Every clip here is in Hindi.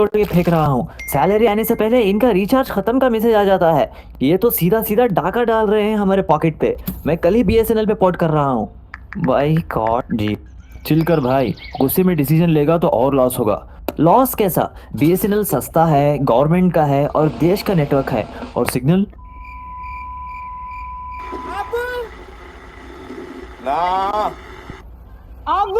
के फेंक रहा हूँ। सैलरी आने से पहले इनका रिचार्ज खत्म का मैसेज आ जाता है। ये तो सीधा सीधा डाका डाल रहे हैं हमारे पॉकेट पे। मैं कल ही बीएसएनएल पे पोर्ट कर रहा हूँ। भाई गॉड जी। चिल कर भाई, गुस्से में डिसीजन लेगा तो और लॉस होगा। लॉस कैसा? बीएसएनएल सस्ता है, गवर्नमेंट का है और देश का नेटवर्क है। और सिग्नल ना। अब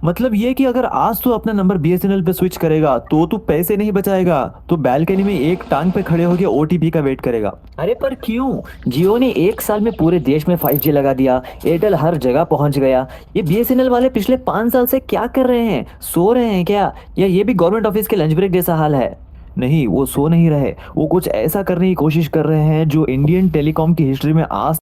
मतलब ये कि अगर आज तू अपना नंबर बीएसएनएल पे स्विच करेगा तो तू पैसे नहीं बचाएगा, तो बैल्कनी में एक टांग पे खड़े होकर ओटीपी का वेट करेगा। अरे पर क्यों? जियो ने एक साल में पूरे देश में 5G लगा दिया, एयरटेल हर जगह पहुंच गया। ये बीएसएनएल वाले पिछले 5 साल से क्या कर रहे हैं? सो रहे हैं क्या? या ये भी गवर्नमेंट ऑफिस के लंच ब्रेक जैसा हाल है? नहीं, वो सो नहीं रहे, वो कुछ ऐसा करने की कोशिश कर रहे हैं जो इंडियन टेलीकॉम की हिस्ट्री में आज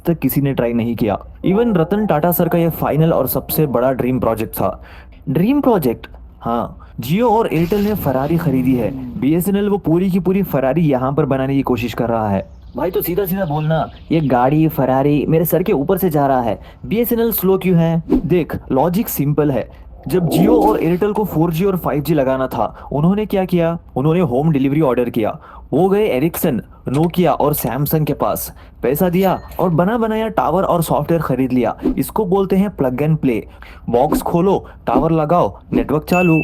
तक किसी ने ट्राई नहीं किया। इवन रतन टाटा सर का यह फाइनल और सबसे बड़ा ड्रीम प्रोजेक्ट था। Dream project? हाँ, जियो और एयरटेल ने फरारी खरीदी है। बीएसएनएल वो पूरी की पूरी फरारी यहाँ पर बनाने की कोशिश कर रहा है। भाई तो सीधा सीधा बोलना, ये गाड़ी फरारी मेरे सर के ऊपर से जा रहा है, बीएसएनएल स्लो क्यों है? देख, लॉजिक सिंपल है। जब जियो और एयरटेल को 4G और 5G लगाना था, उन्होंने क्या किया? उन्होंने होम डिलीवरी ऑर्डर किया। वो गए एरिक्सन, नोकिया और सैमसंग के पास, पैसा दिया और बना बनाया टावर और सॉफ्टवेयर खरीद लिया। इसको बोलते हैं प्लग एंड प्ले। बॉक्स खोलो, टावर लगाओ, नेटवर्क चालू।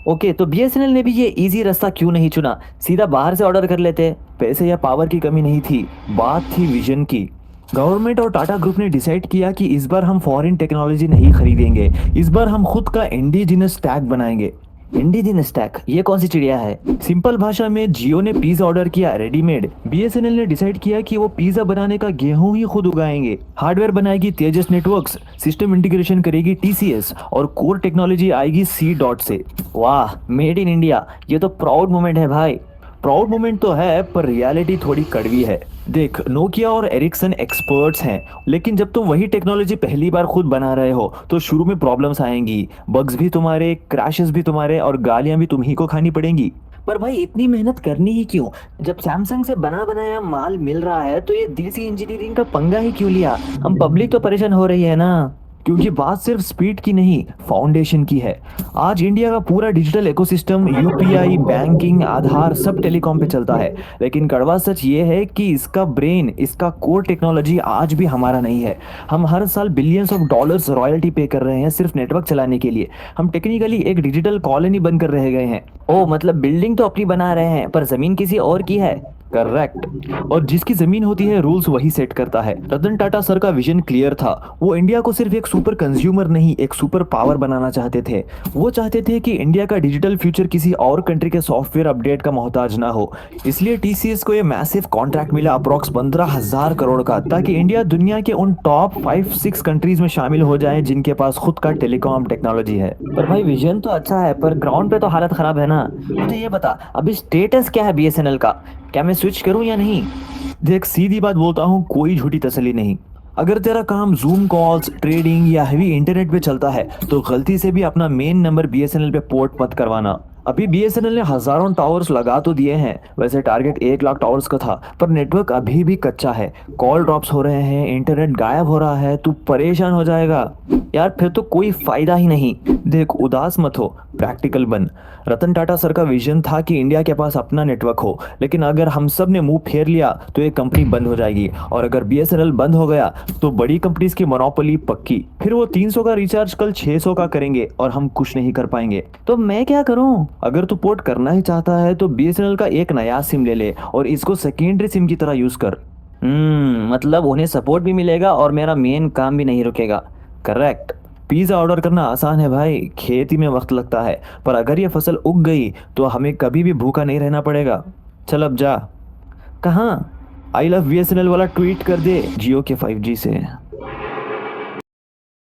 ओके, तो बीएसएनएल ने भी ये इजी रास्ता क्यों नहीं चुना? सीधा बाहर से ऑर्डर कर लेते। पैसे या पावर की कमी नहीं थी, बात थी विजन की। गवर्नमेंट और टाटा ग्रुप ने डिसाइड किया कि इस बार हम फॉरेन टेक्नोलॉजी नहीं खरीदेंगे, इस बार हम खुद का इंडिजिनस स्टैक बनाएंगे। इंडिजिनस स्टैक ये कौन सी चिड़िया है? सिंपल भाषा में, जियो ने पिज्जा ऑर्डर किया रेडीमेड, बीएसएनएल ने डिसाइड किया कि वो पिज्जा बनाने का गेहूं ही खुद उगाएंगे। हार्डवेयर बनाएगी तेजस नेटवर्क्स, सिस्टम इंटीग्रेशन करेगी टीसीएस और कोर टेक्नोलॉजी आएगी सी डॉट से। वाह, मेड इन इंडिया, ये तो प्राउड मोमेंट है भाई। प्राउड मोमेंट तो है, पर रियलिटी थोड़ी कड़वी है। देख, नोकिया और एरिक्सन एक्सपर्ट्स हैं, लेकिन जब तुम वही टेक्नोलॉजी पहली बार खुद बना रहे हो तो शुरू में प्रॉब्लम्स आएंगी। बग्स भी तुम्हारे, क्रैशेस भी तुम्हारे और गालियां भी तुम्ही को खानी पड़ेंगी। पर भाई इतनी मेहनत करनी ही क्यों? जब सैमसंग से बना बनाया माल मिल रहा है तो ये देसी इंजीनियरिंग का पंगा ही क्यों लिया? हम पब्लिक तो परेशान हो रही है ना। क्योंकि बात सिर्फ स्पीड की नहीं, फाउंडेशन की है। आज इंडिया का पूरा डिजिटल इकोसिस्टम, यूपीआई, बैंकिंग, आधार सब टेलीकॉम पे चलता है। लेकिन कड़वा सच ये है कि इसका ब्रेन, इसका कोर टेक्नोलॉजी आज भी हमारा नहीं है। हम हर साल बिलियंस ऑफ डॉलर्स रॉयल्टी पे कर रहे हैं सिर्फ नेटवर्क चलाने के लिए। हम टेक्निकली एक डिजिटल कॉलोनी बनकर रह गए हैं। ओ मतलब बिल्डिंग तो अपनी बना रहे हैं पर जमीन किसी और की है। करेक्ट। और जिसकी जमीन होती है रूल्स वही सेट करता है। रतन टाटा सर का विजन क्लियर था। वो इंडिया को सिर्फ एक सुपर कंज्यूमर नहीं, एक सुपर पावर बनाना चाहते थे। वो चाहते थे कि इंडिया का डिजिटल फ्यूचर किसी और कंट्री के सॉफ्टवेयर अपडेट का मोहताज ना हो। इसलिए टीसीएस को ये मैसिव कॉन्ट्रैक्ट मिला, अप्रॉक्स 15,000 करोड़ का, ताकि इंडिया दुनिया के उन टॉप 5-6 कंट्रीज में शामिल हो जाए जिनके पास खुद का टेलीकॉम टेक्नोलॉजी है। पर भाई विजन तो अच्छा है, पर ग्राउंड पे तो हालत खराब है ना। मुझे ये बता, अभी स्टेटस क्या है बीएसएनएल का? क्या मैं स्विच करूं या नहीं? देख, सीधी बात बोलता हूं, कोई झूठी तसल्ली नहीं। अगर तेरा काम जूम कॉल्स, ट्रेडिंग या हेवी इंटरनेट पे चलता है तो गलती से भी अपना मेन नंबर बीएसएनएल पे पोर्ट मत करवाना। अभी बीएसएनएल ने हजारों टावर्स लगा तो दिए हैं, वैसे टारगेट 1 लाख टावर्स का था, पर नेटवर्क अभी भी कच्चा है। कॉल ड्रॉप्स हो रहे हैं, इंटरनेट गायब हो रहा है, तू परेशान हो जाएगा यार, फिर तो कोई फायदा ही नहीं। देख, उदास मत हो, प्रैक्टिकल बन। रतन टाटा सर का विजन था कि इंडिया के पास अपना नेटवर्क हो, लेकिन अगर हम सब ने मुंह फेर लिया तो ये कंपनी बंद हो जाएगी, और अगर बीएसएनएल बंद हो गया तो बड़ी कंपनीज की मोनोपोली पक्की। फिर वो 300 का रिचार्ज कल 600 का करेंगे और हम कुछ नहीं कर पाएंगे। तो मैं क्या करूं? अगर तू पोर्ट करना ही चाहता है तो बीएसएनएल का एक नया सिम ले ले और इसको सेकेंडरी सिम की तरह यूज कर। मतलब उन्हें सपोर्ट भी मिलेगा और मेरा मेन काम भी नहीं रुकेगा। करेक्ट। पिज्जा ऑर्डर करना आसान है भाई, खेती में वक्त लगता है, पर अगर ये फसल उग गई तो हमें कभी भी भूखा नहीं रहना पड़ेगा। चल अब जा। कहाँ? आई लव बीएसएनएल वाला ट्वीट कर दे जियो के 5G से।